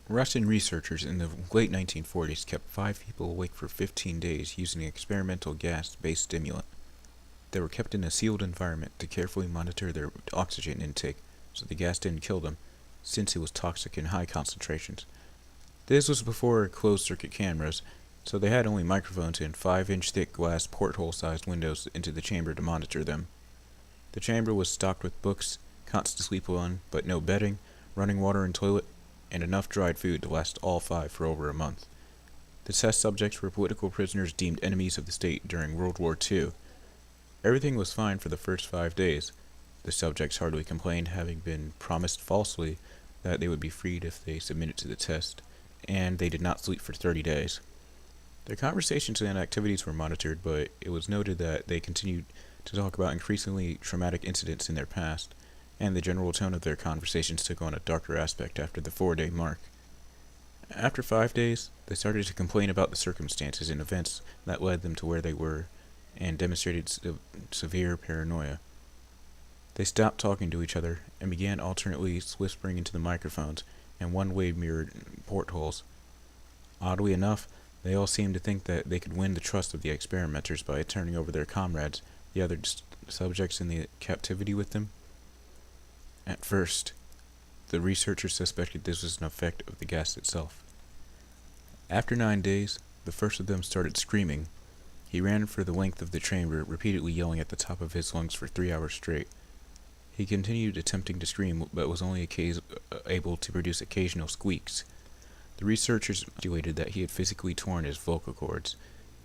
Russian researchers in the late 1940s kept 5 people awake for 15 days using an experimental gas-based stimulant. They were kept in a sealed environment to carefully monitor their oxygen intake so the gas didn't kill them, since it was toxic in high concentrations. This was before closed-circuit cameras, so they had only microphones and 5-inch thick glass porthole-sized windows into the chamber to monitor them. The chamber was stocked with books, cots to sleep on, but no bedding, running water and toilet, and enough dried food to last all 5 for over a month. The test subjects were political prisoners deemed enemies of the state during World War II. Everything was fine for the first 5 days. The subjects hardly complained, having been promised falsely that they would be freed if they submitted to the test, and they did not sleep for 30 days. Their conversations and activities were monitored, but it was noted that they continued to talk about increasingly traumatic incidents in their past, and the general tone of their conversations took on a darker aspect after the 4-day mark. After 5 days, they started to complain about the circumstances and events that led them to where they were, and demonstrated severe paranoia. They stopped talking to each other and began alternately whispering into the microphones and one-way mirrored portholes. Oddly enough, they all seemed to think that they could win the trust of the experimenters by turning over their comrades, the other subjects in the captivity with them. At first, the researchers suspected this was an effect of the gas itself. After 9 days, the first of them started screaming. He ran for the length of the chamber, repeatedly yelling at the top of his lungs for 3 hours straight. He continued attempting to scream, but was only able to produce occasional squeaks. The researchers speculated that he had physically torn his vocal cords.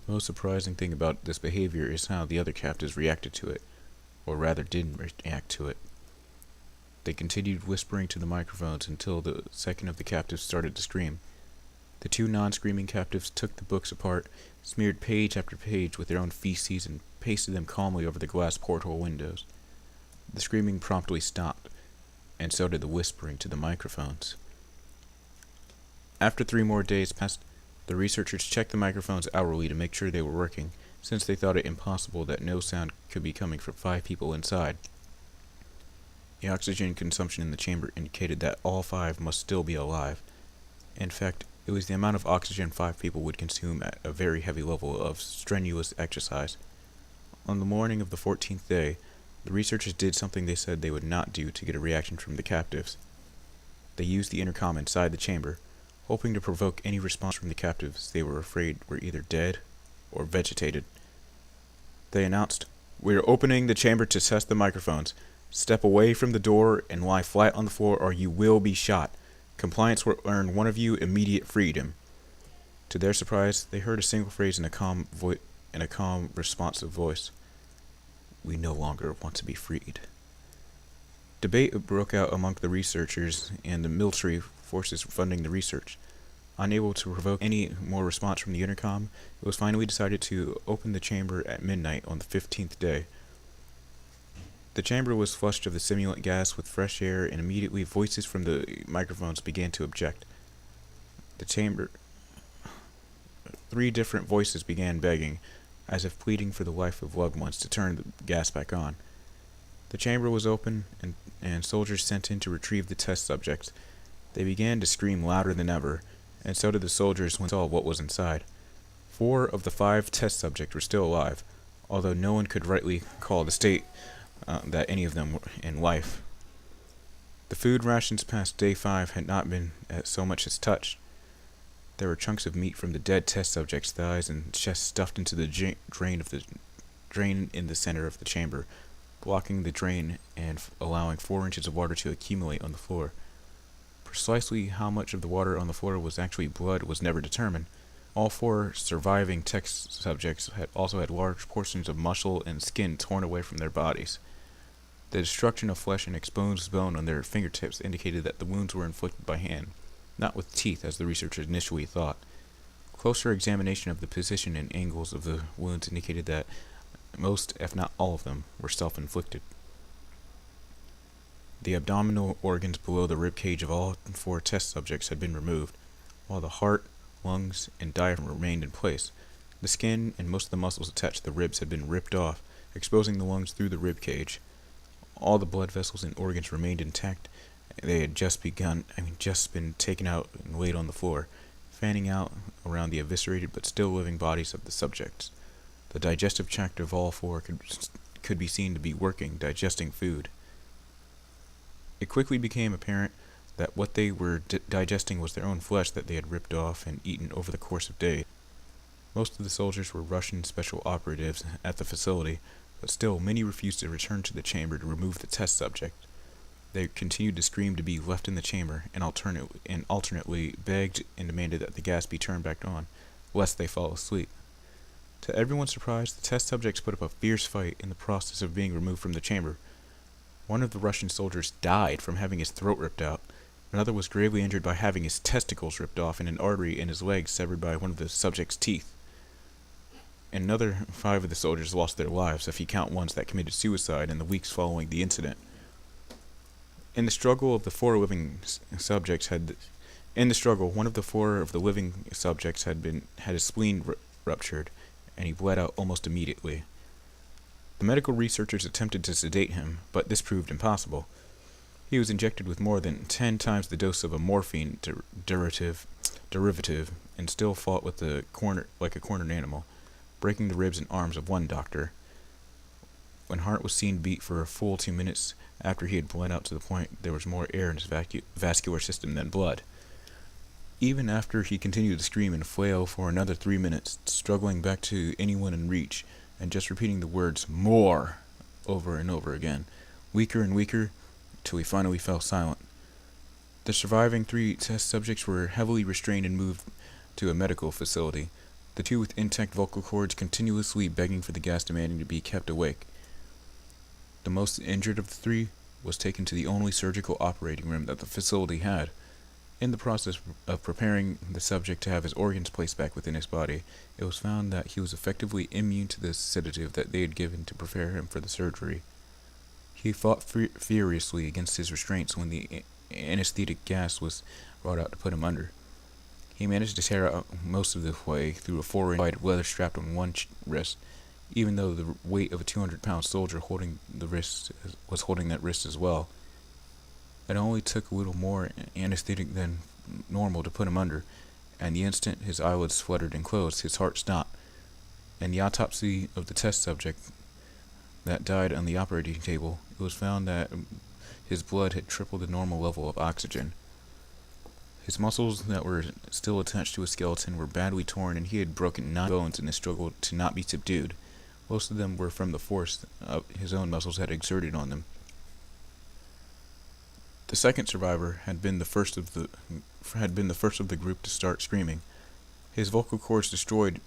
The most surprising thing about this behavior is how the other captives reacted to it, or rather didn't react to it. They continued whispering to the microphones until the second of the captives started to scream. The 2 non-screaming captives took the books apart, smeared page after page with their own feces, and pasted them calmly over the glass porthole windows. The screaming promptly stopped, and so did the whispering to the microphones. After 3 more days passed, the researchers checked the microphones hourly to make sure they were working, since they thought it impossible that no sound could be coming from 5 people inside. The oxygen consumption in the chamber indicated that all 5 must still be alive. In fact, it was the amount of oxygen 5 people would consume at a very heavy level of strenuous exercise. On the morning of the 14th day, the researchers did something they said they would not do to get a reaction from the captives. They used the intercom inside the chamber, hoping to provoke any response from the captives they were afraid were either dead or vegetated. They announced, "We are opening the chamber to test the microphones. Step away from the door and lie flat on the floor or you will be shot. Compliance will earn one of you immediate freedom." To their surprise, they heard a single phrase in a calm, responsive voice. "We no longer want to be freed." Debate broke out among the researchers and the military forces funding the research. Unable to provoke any more response from the intercom, it was finally decided to open the chamber at midnight on the 15th day. The chamber was flushed of the stimulant gas with fresh air, and immediately voices from the microphones began to object. The chamber 3 different voices began begging, as if pleading for the life of loved ones, to turn the gas back on. The chamber was open, and soldiers sent in to retrieve the test subjects. They began to scream louder than ever, and so did the soldiers when they saw what was inside. 4 of the 5 test subjects were still alive, although no one could rightly call the state that any of them were in life. The food rations past day 5 had not been so much as touched. There were chunks of meat from the dead test subjects' thighs and chests stuffed into the drain in the center of the chamber, blocking the drain and allowing 4 inches of water to accumulate on the floor. Precisely how much of the water on the floor was actually blood was never determined. All 4 surviving test subjects also had large portions of muscle and skin torn away from their bodies. The destruction of flesh and exposed bone on their fingertips indicated that the wounds were inflicted by hand, not with teeth as the researchers initially thought. Closer examination of the position and angles of the wounds indicated that most, if not all of them, were self-inflicted. The abdominal organs below the rib cage of all 4 test subjects had been removed, while the heart, lungs, and diaphragm remained in place. The skin and most of the muscles attached to the ribs had been ripped off, exposing the lungs through the rib cage. All the blood vessels and organs remained intact, They had just been taken out and laid on the floor, fanning out around the eviscerated but still living bodies of the subjects. The digestive tract of all four could be seen to be working, digesting food. It quickly became apparent that what they were digesting was their own flesh that they had ripped off and eaten over the course of days. Most of the soldiers were Russian special operatives at the facility, but still many refused to return to the chamber to remove the test subject. They continued to scream to be left in the chamber and alternately begged and demanded that the gas be turned back on, lest they fall asleep. To everyone's surprise, the test subjects put up a fierce fight in the process of being removed from the chamber. One of the Russian soldiers died from having his throat ripped out. Another was gravely injured by having his testicles ripped off and an artery in his leg severed by one of the subject's teeth. Another 5 of the soldiers lost their lives, if you count ones that committed suicide in the weeks following the incident. In the struggle, one of the 4 of the living subjects had his spleen ruptured, and he bled out almost immediately. The medical researchers attempted to sedate him, but this proved impossible. He was injected with more than 10 times the dose of a morphine derivative, and still fought like a cornered animal, breaking the ribs and arms of one doctor. When heart was seen to beat for a full 2 minutes after he had bled out to the point there was more air in his vascular system than blood. Even after he continued to scream and flail for another 3 minutes, struggling back to anyone in reach, and just repeating the words, "More," over and over again, weaker and weaker, till he finally fell silent. The surviving 3 test subjects were heavily restrained and moved to a medical facility, the 2 with intact vocal cords continuously begging for the gas, demanding to be kept awake. The most injured of the 3 was taken to the only surgical operating room that the facility had. In the process of preparing the subject to have his organs placed back within his body, it was found that he was effectively immune to the sedative that they had given to prepare him for the surgery. He fought furiously against his restraints when the anesthetic gas was brought out to put him under. He managed to tear out most of the way through a 4-inch wide leather strap on one wrist, even though the weight of a 200-pound soldier was holding that wrist as well. It only took a little more anesthetic than normal to put him under, and the instant his eyelids fluttered and closed, his heart stopped. In the autopsy of the test subject that died on the operating table, it was found that his blood had tripled the normal level of oxygen. His muscles that were still attached to his skeleton were badly torn, and he had broken 9 bones in the struggle to not be subdued. Most of them were from the force his own muscles had exerted on them. The second survivor had been the first of the group to start screaming. His vocal cords destroyed,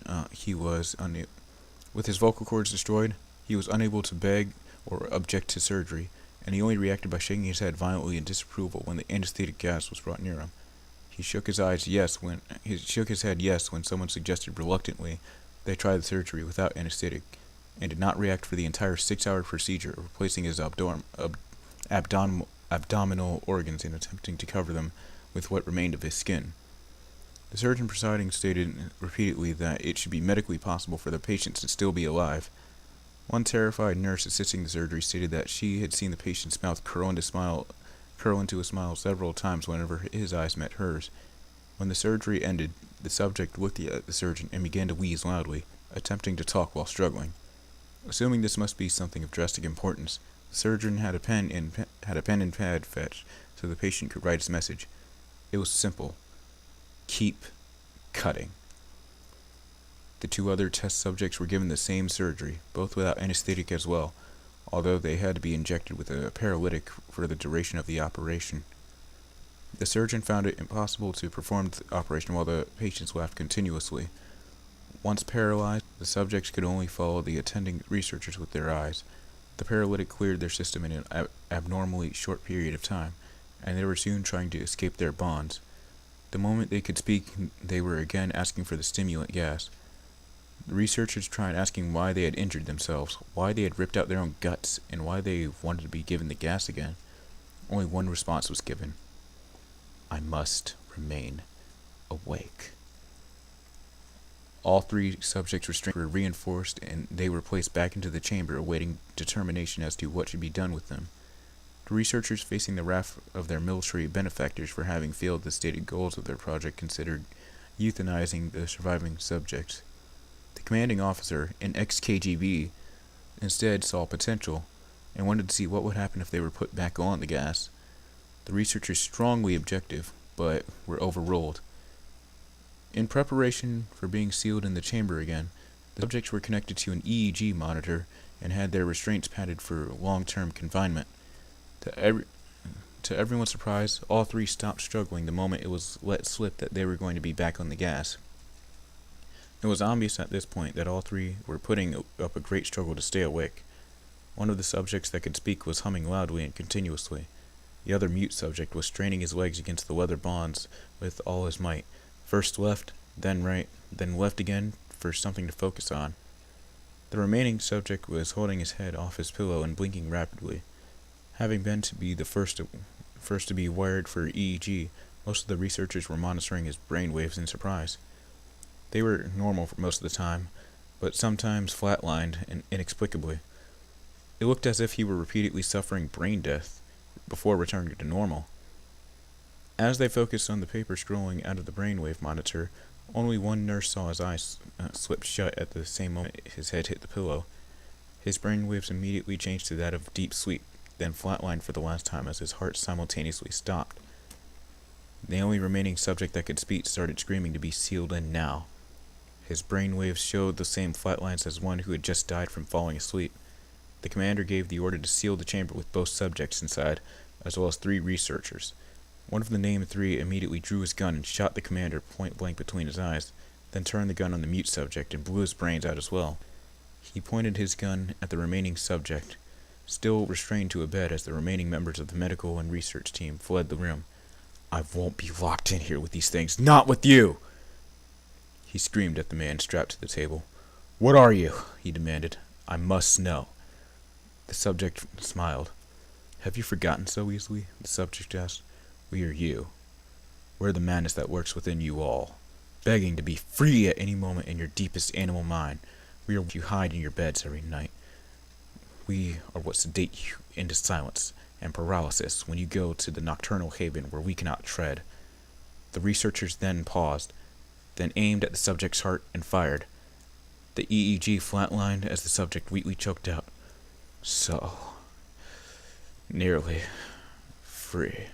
with his vocal cords destroyed, he was unable to beg or object to surgery, and he only reacted by shaking his head violently in disapproval when the anesthetic gas was brought near him. He shook his head yes when someone suggested reluctantly they try the surgery without anesthetic, and did not react for the entire 6-hour procedure of replacing his abdominal organs and attempting to cover them with what remained of his skin. The surgeon presiding stated repeatedly that it should be medically possible for the patients to still be alive. One terrified nurse assisting the surgery stated that she had seen the patient's mouth curl into a smile several times whenever his eyes met hers. When the surgery ended, the subject looked at the surgeon and began to wheeze loudly, attempting to talk while struggling. Assuming this must be something of drastic importance, the surgeon had a pen and pad fetched so the patient could write his message. It was simple. Keep cutting. The 2 other test subjects were given the same surgery, both without anesthetic as well, although they had to be injected with a paralytic for the duration of the operation. The surgeon found it impossible to perform the operation while the patients laughed continuously. Once paralyzed, the subjects could only follow the attending researchers with their eyes. The paralytic cleared their system in an abnormally short period of time, and they were soon trying to escape their bonds. The moment they could speak, they were again asking for the stimulant gas. The researchers tried asking why they had injured themselves, why they had ripped out their own guts, and why they wanted to be given the gas again. Only one response was given. I must remain awake. All 3 subjects were reinforced, and they were placed back into the chamber awaiting determination as to what should be done with them. The researchers, facing the wrath of their military benefactors for having failed the stated goals of their project, considered euthanizing the surviving subjects. The commanding officer, an ex-KGB, instead saw potential and wanted to see what would happen if they were put back on the gas. The researchers strongly objected, but were overruled. In preparation for being sealed in the chamber again, the subjects were connected to an EEG monitor and had their restraints padded for long-term confinement. To everyone's surprise, all three stopped struggling the moment it was let slip that they were going to be back on the gas. It was obvious at this point that all three were putting up a great struggle to stay awake. One of the subjects that could speak was humming loudly and continuously. The other mute subject was straining his legs against the leather bonds with all his might, first left, then right, then left again for something to focus on. The remaining subject was holding his head off his pillow and blinking rapidly. Having been the first to be wired for EEG, most of the researchers were monitoring his brainwaves in surprise. They were normal for most of the time, but sometimes flatlined and inexplicably. It looked as if he were repeatedly suffering brain death before returning to normal. As they focused on the paper scrolling out of the brainwave monitor, only one nurse saw his eyes slip shut at the same moment his head hit the pillow. His brainwaves immediately changed to that of deep sleep, then flatlined for the last time as his heart simultaneously stopped. The only remaining subject that could speak started screaming to be sealed in now. His brainwaves showed the same flatlines as one who had just died from falling asleep. The commander gave the order to seal the chamber with both subjects inside, as well as 3 researchers. One of the named 3 immediately drew his gun and shot the commander point blank between his eyes, then turned the gun on the mute subject and blew his brains out as well. He pointed his gun at the remaining subject, still restrained to a bed as the remaining members of the medical and research team fled the room. "I won't be locked in here with these things, not with you!" He screamed at the man strapped to the table. "What are you?" he demanded. "I must know." The subject smiled. "Have you forgotten so easily?" the subject asked. "We are you. We're the madness that works within you all, begging to be free at any moment in your deepest animal mind. We are what you hide in your beds every night. We are what sedate you into silence and paralysis when you go to the nocturnal haven where we cannot tread." The researchers then paused, then aimed at the subject's heart and fired. The EEG flatlined as the subject weakly choked out, "So, nearly free."